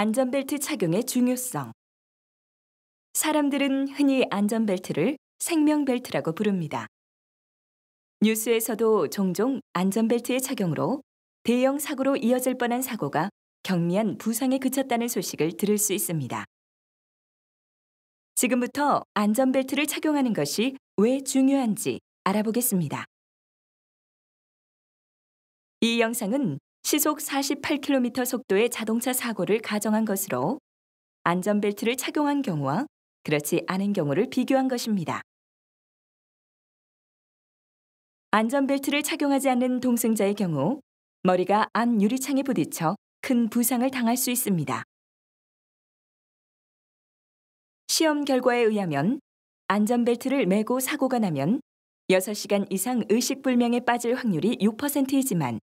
안전벨트 착용의 중요성. 사람들은 흔히 안전벨트를 생명벨트라고 부릅니다. 뉴스에서도 종종 안전벨트의 착용으로 대형 사고로 이어질 뻔한 사고가 경미한 부상에 그쳤다는 소식을 들을 수 있습니다. 지금부터 안전벨트를 착용하는 것이 왜 중요한지 알아보겠습니다. 이 영상은 시속 48km 속도의 자동차 사고를 가정한 것으로 안전벨트를 착용한 경우와 그렇지 않은 경우를 비교한 것입니다. 안전벨트를 착용하지 않는 동승자의 경우 머리가 앞 유리창에 부딪혀 큰 부상을 당할 수 있습니다. 시험 결과에 의하면 안전벨트를 매고 사고가 나면 6시간 이상 의식불명에 빠질 확률이 6%이지만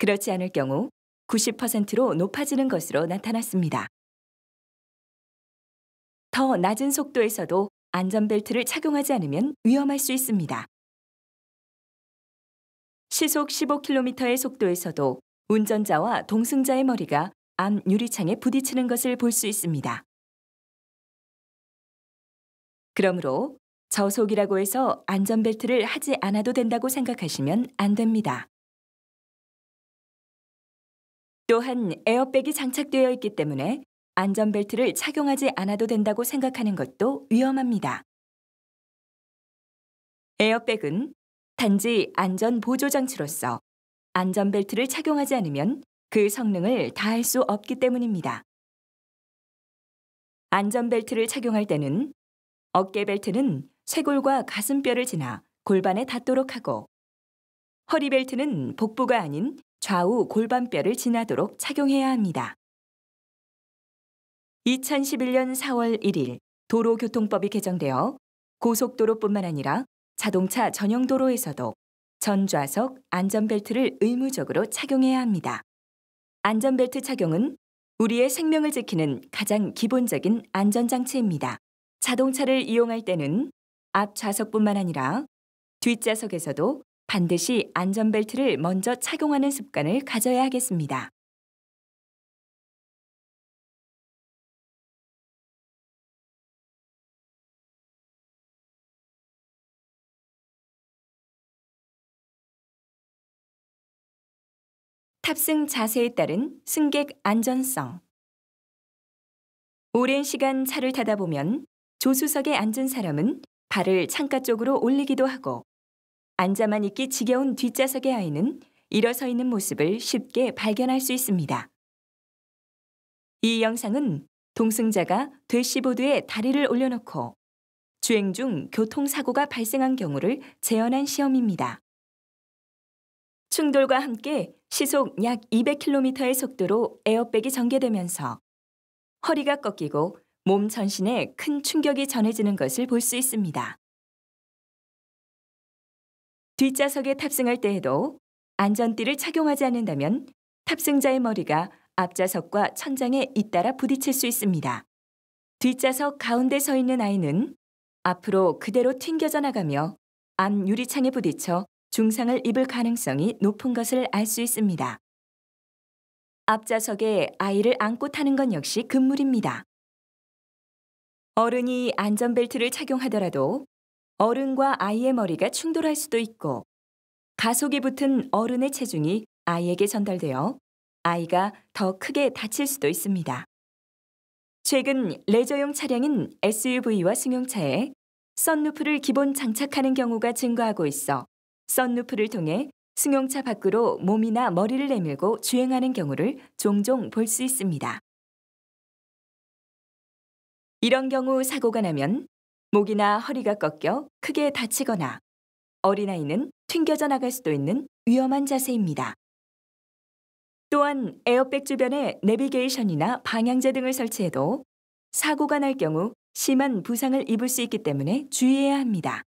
그렇지 않을 경우 90%로 높아지는 것으로 나타났습니다. 더 낮은 속도에서도 안전벨트를 착용하지 않으면 위험할 수 있습니다. 시속 15km의 속도에서도 운전자와 동승자의 머리가 앞 유리창에 부딪히는 것을 볼 수 있습니다. 그러므로 저속이라고 해서 안전벨트를 하지 않아도 된다고 생각하시면 안 됩니다. 또한 에어백이 장착되어 있기 때문에 안전벨트를 착용하지 않아도 된다고 생각하는 것도 위험합니다. 에어백은 단지 안전 보조 장치로서 안전벨트를 착용하지 않으면 그 성능을 다할 수 없기 때문입니다. 안전벨트를 착용할 때는 어깨벨트는 쇄골과 가슴뼈를 지나 골반에 닿도록 하고 허리벨트는 복부가 아닌 좌우 골반뼈를 지나도록 착용해야 합니다. 2011년 4월 1일 도로교통법이 개정되어 고속도로뿐만 아니라 자동차 전용 도로에서도 전좌석 안전벨트를 의무적으로 착용해야 합니다. 안전벨트 착용은 우리의 생명을 지키는 가장 기본적인 안전장치입니다. 자동차를 이용할 때는 앞좌석뿐만 아니라 뒷좌석에서도 반드시 안전벨트를 먼저 착용하는 습관을 가져야 하겠습니다. 탑승 자세에 따른 승객 안전성. 오랜 시간 차를 타다 보면 조수석에 앉은 사람은 발을 창가 쪽으로 올리기도 하고 앉아만 있기 지겨운 뒷좌석의 아이는 일어서 있는 모습을 쉽게 발견할 수 있습니다. 이 영상은 동승자가 대시보드에 다리를 올려놓고 주행 중 교통사고가 발생한 경우를 재현한 시험입니다. 충돌과 함께 시속 약 200km의 속도로 에어백이 전개되면서 허리가 꺾이고 몸 전신에 큰 충격이 전해지는 것을 볼 수 있습니다. 뒷좌석에 탑승할 때에도 안전띠를 착용하지 않는다면 탑승자의 머리가 앞좌석과 천장에 잇따라 부딪힐 수 있습니다. 뒷좌석 가운데 서 있는 아이는 앞으로 그대로 튕겨져 나가며 앞 유리창에 부딪혀 중상을 입을 가능성이 높은 것을 알 수 있습니다. 앞좌석에 아이를 안고 타는 건 역시 금물입니다. 어른이 안전벨트를 착용하더라도 어른과 아이의 머리가 충돌할 수도 있고 가속이 붙은 어른의 체중이 아이에게 전달되어 아이가 더 크게 다칠 수도 있습니다. 최근 레저용 차량인 SUV와 승용차에 썬루프를 기본 장착하는 경우가 증가하고 있어 썬루프를 통해 승용차 밖으로 몸이나 머리를 내밀고 주행하는 경우를 종종 볼 수 있습니다. 이런 경우 사고가 나면 목이나 허리가 꺾여 크게 다치거나 어린아이는 튕겨져 나갈 수도 있는 위험한 자세입니다. 또한 에어백 주변에 내비게이션이나 방향제 등을 설치해도 사고가 날 경우 심한 부상을 입을 수 있기 때문에 주의해야 합니다.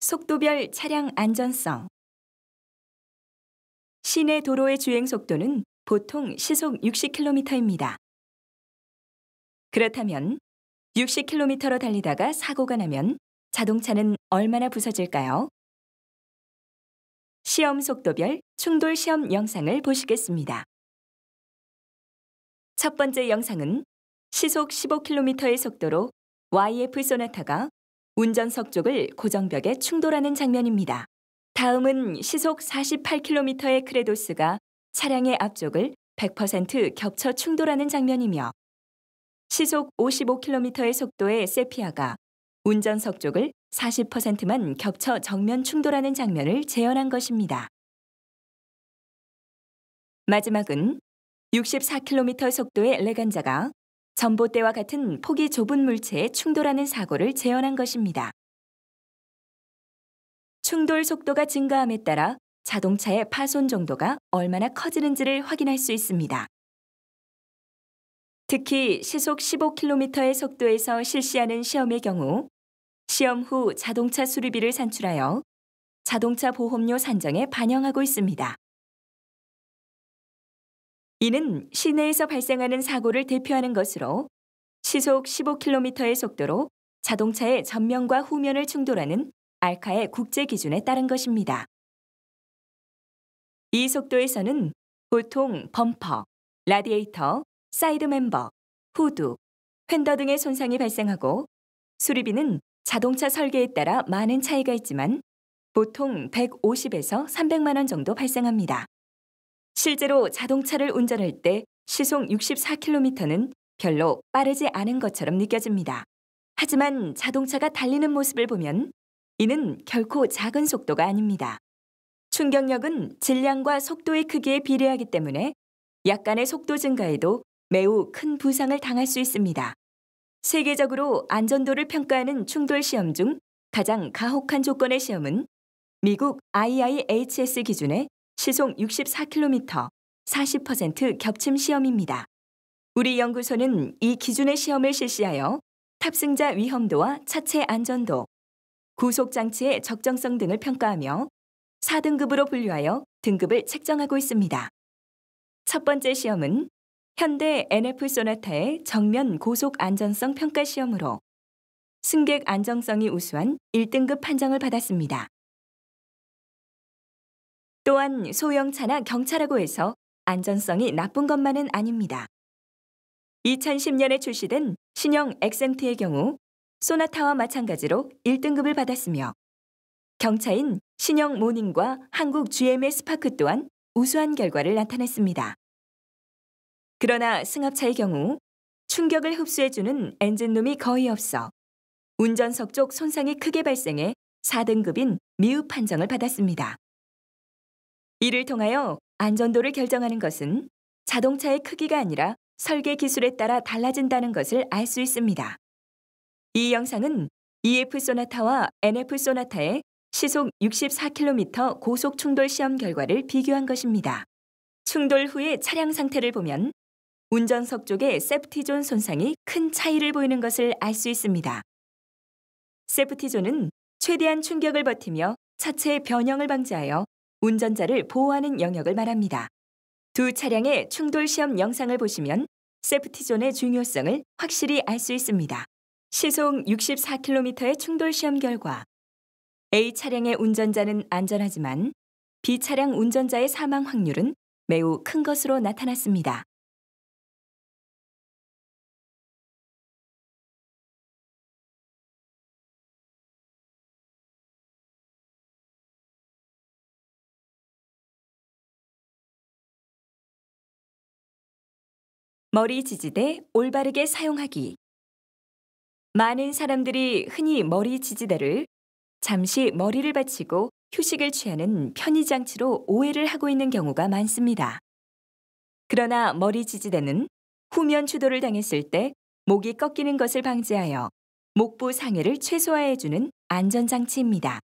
속도별 차량 안전성. 시내 도로의 주행 속도는 보통 시속 60km입니다. 그렇다면 60km로 달리다가 사고가 나면 자동차는 얼마나 부서질까요? 시험 속도별 충돌 시험 영상을 보시겠습니다. 첫 번째 영상은 시속 15km의 속도로 YF 소나타가 운전석 쪽을 고정벽에 충돌하는 장면입니다. 다음은 시속 48km의 크레도스가 차량의 앞쪽을 100% 겹쳐 충돌하는 장면이며 시속 55km의 속도의 세피아가 운전석 쪽을 40%만 겹쳐 정면 충돌하는 장면을 재현한 것입니다. 마지막은 64km 속도의 레간자가 전봇대와 같은 폭이 좁은 물체에 충돌하는 사고를 재현한 것입니다. 충돌 속도가 증가함에 따라 자동차의 파손 정도가 얼마나 커지는지를 확인할 수 있습니다. 특히 시속 15km의 속도에서 실시하는 시험의 경우 시험 후 자동차 수리비를 산출하여 자동차 보험료 산정에 반영하고 있습니다. 이는 시내에서 발생하는 사고를 대표하는 것으로 시속 15km의 속도로 자동차의 전면과 후면을 충돌하는 알카의 국제 기준에 따른 것입니다. 이 속도에서는 보통 범퍼, 라디에이터, 사이드 멤버, 후드, 휀더 등의 손상이 발생하고 수리비는 자동차 설계에 따라 많은 차이가 있지만 보통 150에서 300만 원 정도 발생합니다. 실제로 자동차를 운전할 때 시속 64km는 별로 빠르지 않은 것처럼 느껴집니다. 하지만 자동차가 달리는 모습을 보면 이는 결코 작은 속도가 아닙니다. 충격력은 질량과 속도의 크기에 비례하기 때문에 약간의 속도 증가에도 매우 큰 부상을 당할 수 있습니다. 세계적으로 안전도를 평가하는 충돌 시험 중 가장 가혹한 조건의 시험은 미국 IIHS 기준의 시속 64km, 40% 겹침 시험입니다. 우리 연구소는 이 기준의 시험을 실시하여 탑승자 위험도와 차체 안전도, 구속장치의 적정성 등을 평가하며 4등급으로 분류하여 등급을 책정하고 있습니다. 첫 번째 시험은 현대 NF 소나타의 정면 고속 안전성 평가 시험으로 승객 안정성이 우수한 1등급 판정을 받았습니다. 또한 소형차나 경차라고 해서 안전성이 나쁜 것만은 아닙니다. 2010년에 출시된 신형 엑센트의 경우 소나타와 마찬가지로 1등급을 받았으며 경차인 신형 모닝과 한국 GM의 스파크 또한 우수한 결과를 나타냈습니다. 그러나 승합차의 경우 충격을 흡수해주는 엔진룸이 거의 없어 운전석 쪽 손상이 크게 발생해 4등급인 미흡 판정을 받았습니다. 이를 통하여 안전도를 결정하는 것은 자동차의 크기가 아니라 설계 기술에 따라 달라진다는 것을 알 수 있습니다. 이 영상은 EF 소나타와 NF 소나타의 시속 64km 고속 충돌 시험 결과를 비교한 것입니다. 충돌 후의 차량 상태를 보면 운전석 쪽의 세프티존 손상이 큰 차이를 보이는 것을 알 수 있습니다. 세프티존은 최대한 충격을 버티며 차체의 변형을 방지하여 운전자를 보호하는 영역을 말합니다. 두 차량의 충돌 시험 영상을 보시면 세프티존의 중요성을 확실히 알 수 있습니다. 시속 64km의 충돌 시험 결과 A 차량의 운전자는 안전하지만 B 차량 운전자의 사망 확률은 매우 큰 것으로 나타났습니다. 머리 지지대 올바르게 사용하기. 많은 사람들이 흔히 머리 지지대를 잠시 머리를 받치고 휴식을 취하는 편의 장치로 오해를 하고 있는 경우가 많습니다. 그러나 머리 지지대는 후면 추돌을 당했을 때 목이 꺾이는 것을 방지하여 목부 상해를 최소화해주는 안전장치입니다.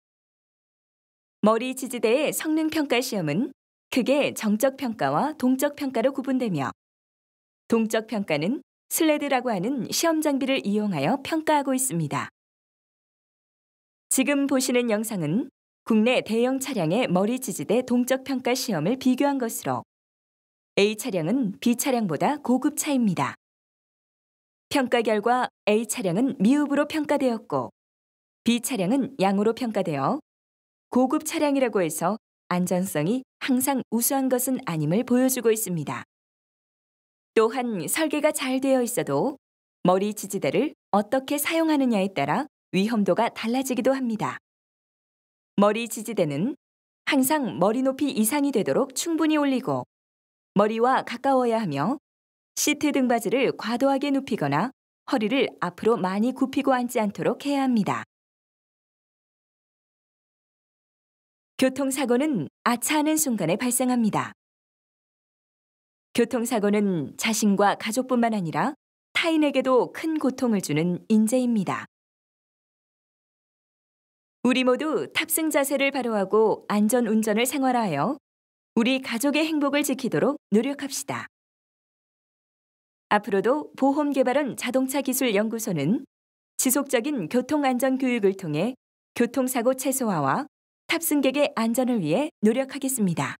머리 지지대의 성능 평가 시험은 크게 정적 평가와 동적 평가로 구분되며 동적 평가는 슬레드라고 하는 시험 장비를 이용하여 평가하고 있습니다. 지금 보시는 영상은 국내 대형 차량의 머리 지지대 동적 평가 시험을 비교한 것으로 A 차량은 B 차량보다 고급 차입니다. 평가 결과 A 차량은 미흡으로 평가되었고 B 차량은 양호로 평가되어 고급 차량이라고 해서 안전성이 항상 우수한 것은 아님을 보여주고 있습니다. 또한 설계가 잘 되어 있어도 머리 지지대를 어떻게 사용하느냐에 따라 위험도가 달라지기도 합니다. 머리 지지대는 항상 머리 높이 이상이 되도록 충분히 올리고 머리와 가까워야 하며 시트 등받이를 과도하게 눕히거나 허리를 앞으로 많이 굽히고 앉지 않도록 해야 합니다. 교통사고는 아차하는 순간에 발생합니다. 교통사고는 자신과 가족뿐만 아니라 타인에게도 큰 고통을 주는 인재입니다. 우리 모두 탑승 자세를 바로 하고 안전 운전을 생활하여 우리 가족의 행복을 지키도록 노력합시다. 앞으로도 보험개발원 자동차기술연구소는 지속적인 교통안전 교육을 통해 교통사고 최소화와 탑승객의 안전을 위해 노력하겠습니다.